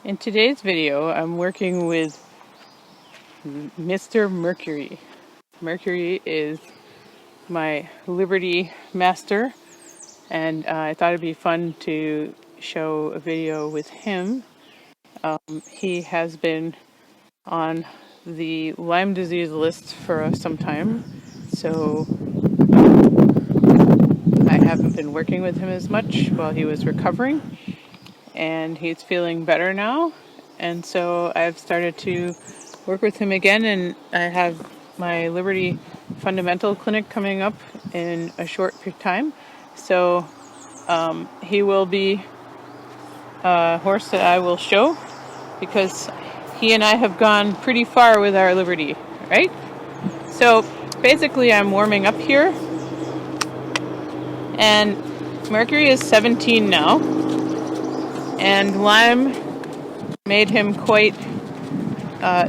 In today's video, I'm working with Mr. Mercury. Mercury is my Liberty master, and I thought it'd be fun to show a video with him. He has been on the Lyme disease list for some time, so I haven't been working with him as much while he was recovering, and he's feeling better now. And so I've started to work with him again, and I have my Liberty Fundamental Clinic coming up in a short time. So he will be a horse that I will show, because he and I have gone pretty far with our Liberty, right? So basically I'm warming up here, and Mercury is 17 now, and Lyme made him quite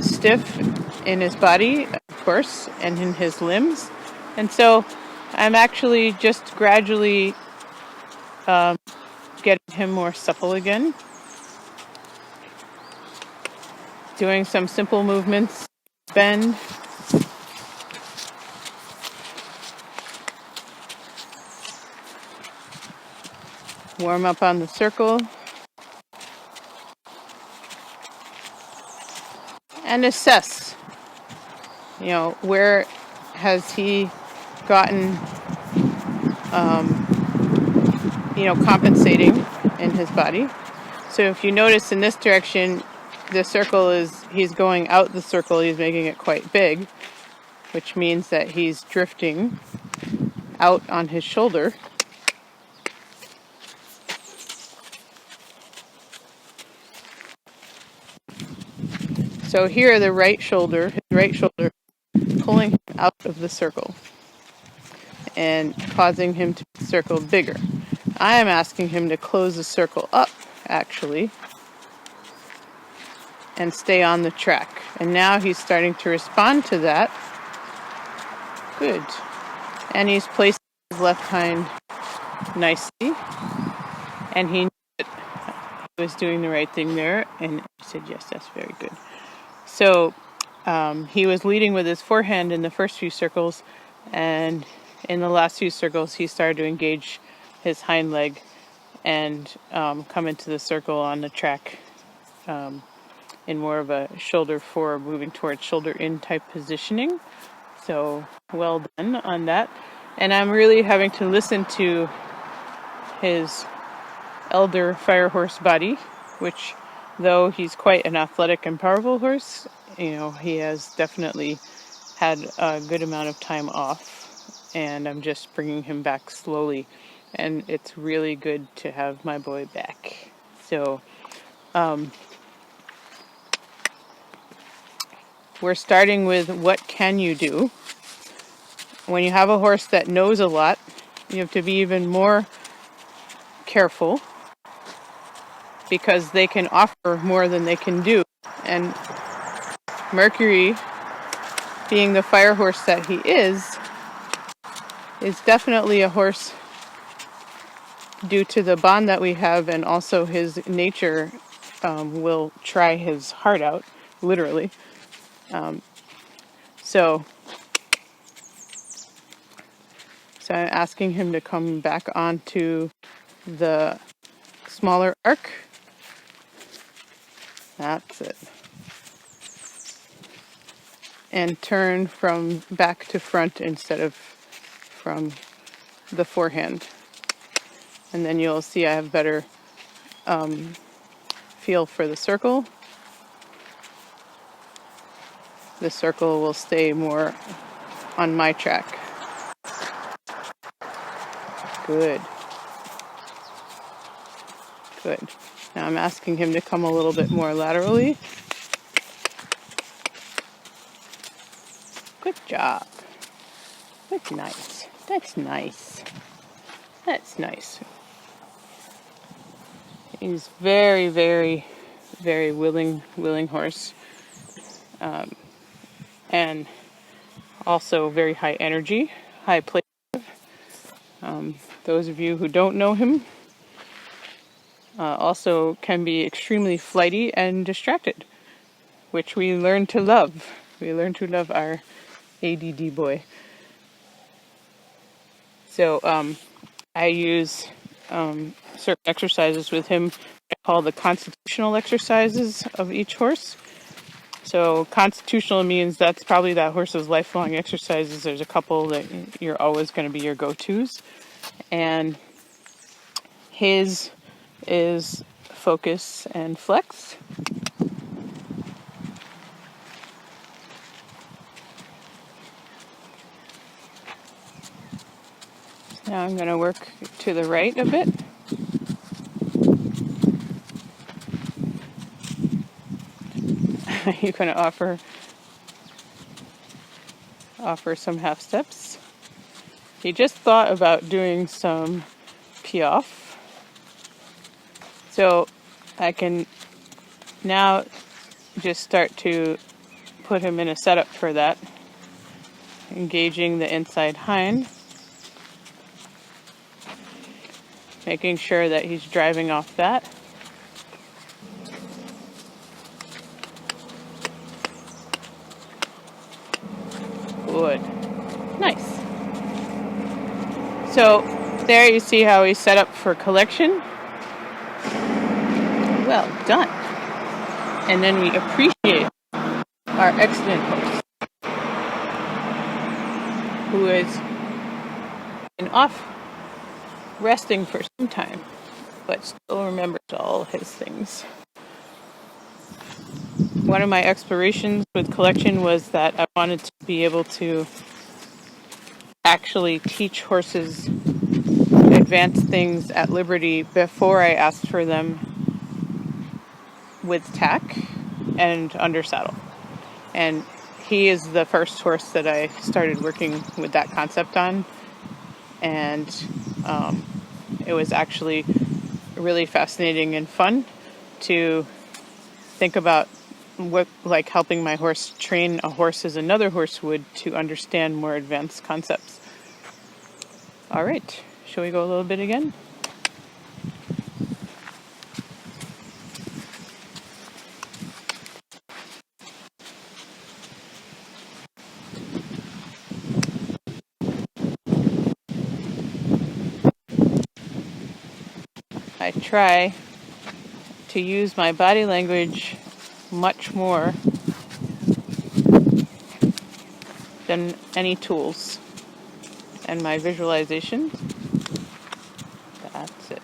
stiff in his body, of course, and in his limbs. And so I'm actually just gradually getting him more supple again. Doing some simple movements, bend, warm up on the circle, and assess, where has he gotten, compensating in his body. So if you notice in this direction, the circle he's going out the circle, he's making it quite big, which means that he's drifting out on his shoulder. So here his right shoulder, pulling him out of the circle and causing him to circle bigger. I am asking him to close the circle up, actually, and stay on the track. And now he's starting to respond to that. Good. And he's placed his left hind nicely. And he knew that he was doing the right thing there. And he said, yes, that's very good. So he was leading with his forehand in the first few circles. And in the last few circles, he started to engage his hind leg and come into the circle on the track in more of a shoulder forward, moving towards shoulder in type positioning. So well done on that. And I'm really having to listen to his elder fire horse body, which, though he's quite an athletic and powerful horse, he has definitely had a good amount of time off, and I'm just bringing him back slowly. And it's really good to have my boy back. So we're starting with what can you do. When you have a horse that knows a lot, you have to be even more careful, because they can offer more than they can do. And Mercury, being the fire horse that he is definitely a horse, due to the bond that we have, and also his nature, will try his heart out, literally. So I'm asking him to come back onto the smaller arc. That's it. And turn from back to front instead of from the forehand. And then you'll see I have better feel for the circle. The circle will stay more on my track. Good. Good. Now I'm asking him to come a little bit more laterally. Good job. That's nice. That's nice. That's nice. He's very, very, very willing horse. And also very high energy, high play. Those of you who don't know him, also can be extremely flighty and distracted, which we learn to love. We learn to love our ADD boy. So I use certain exercises with him I call the constitutional exercises of each horse. So constitutional means that's probably that horse's lifelong exercises. There's a couple that you're always going to be your go-tos. And his is focus and flex. Now I'm going to work to the right a bit. You're going to offer some half steps. He just thought about doing some piaffe. So I can now just start to put him in a setup for that. Engaging the inside hind. Making sure that he's driving off that. Good. Nice. So there you see how he's set up for collection. Well done. And then we appreciate our excellent host, who is off resting for some time, but still remembers all his things. One of my explorations with collection was that I wanted to be able to actually teach horses advanced things at liberty before I asked for them with tack and under saddle. And he is the first horse that I started working with that concept on. And it was actually really fascinating and fun to think about what, like, helping my horse train a horse as another horse would to understand more advanced concepts. All right, shall we go a little bit again? I try to use my body language much more than any tools, and my visualization. That's it.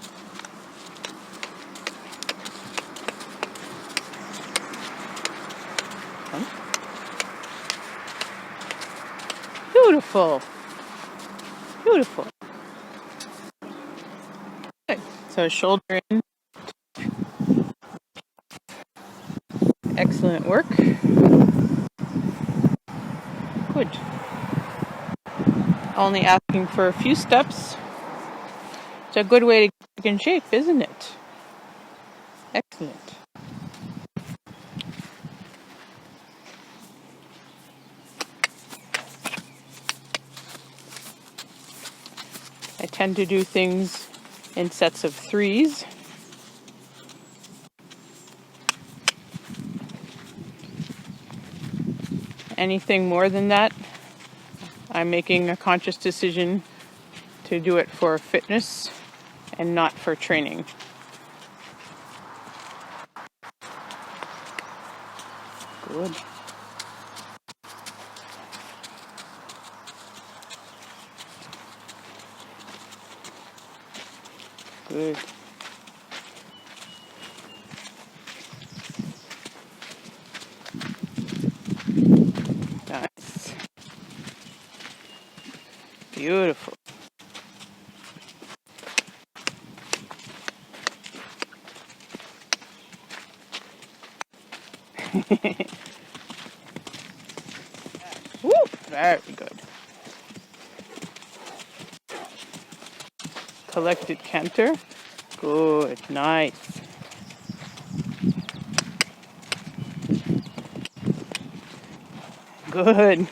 Beautiful. Beautiful. Good. So shoulder in. Excellent work. Good. Only asking for a few steps. It's a good way to get in shape, isn't it? Excellent. I tend to do things in sets of 3s. Anything more than that, I'm making a conscious decision to do it for fitness and not for training. Good. Good. Nice. Beautiful. Woo! Very good. Collected canter. Good. Nice. Good.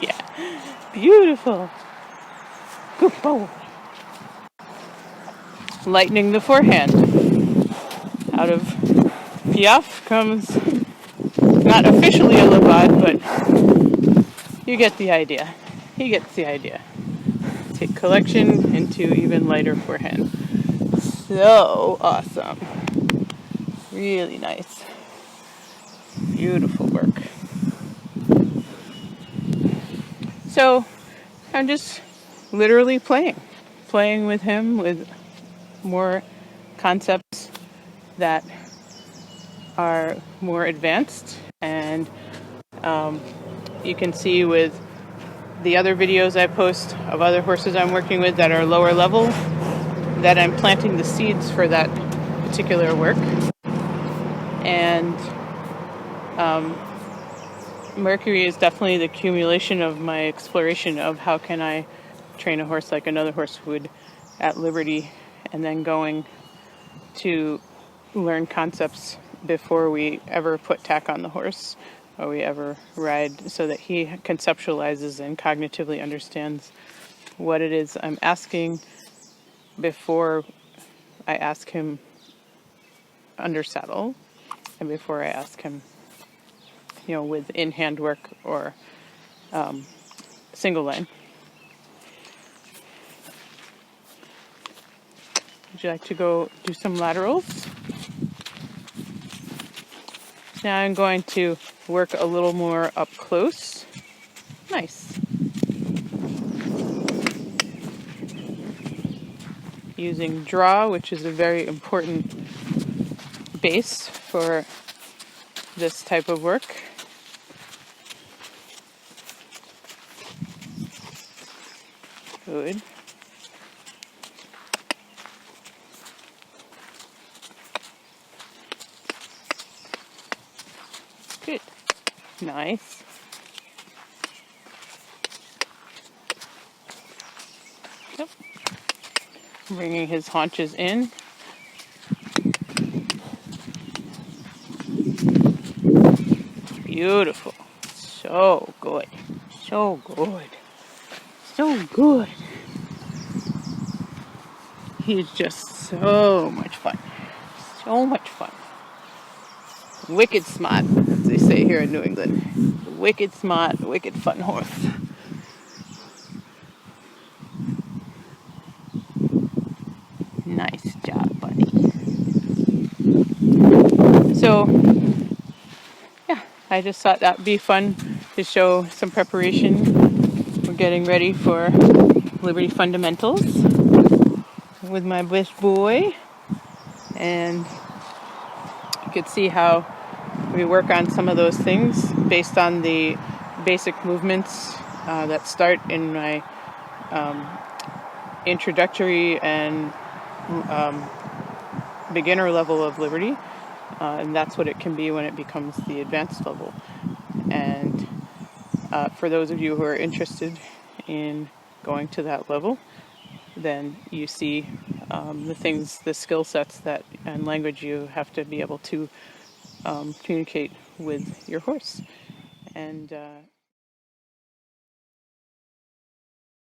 Yeah. Beautiful. Good boy. Lightening the forehand. Out of Piaf comes not officially a levad, but you get the idea. He gets the idea. Take collection into even lighter forehand. So awesome. Really nice. Beautiful work. So I'm just literally playing with him with more concepts that are more advanced, and you can see with the other videos I post of other horses I'm working with that are lower level that I'm planting the seeds for that particular work. And Mercury is definitely the accumulation of my exploration of how can I train a horse like another horse would at liberty, and then going to learn concepts before we ever put tack on the horse or we ever ride, so that he conceptualizes and cognitively understands what it is I'm asking before I ask him under saddle and before I ask him, with in-hand work or single line. Would you like to go do some laterals? Now I'm going to work a little more up close. Nice. Using draw, which is a very important base for this type of work. Good. Good. Nice. Yep. Bringing his haunches in. Beautiful. So good. So good. So good. He's just so much fun. So much fun. Wicked smart, as they say here in New England. Wicked smart, wicked fun horse. Nice job, buddy. So, yeah, I just thought that'd be fun to show some preparation. We're getting ready for Liberty Fundamentals with my best boy. And you could see how we work on some of those things based on the basic movements that start in my introductory and beginner level of Liberty. And that's what it can be when it becomes the advanced level. And for those of you who are interested in going to that level, then you see the skill sets and language you have to be able to communicate with your horse. And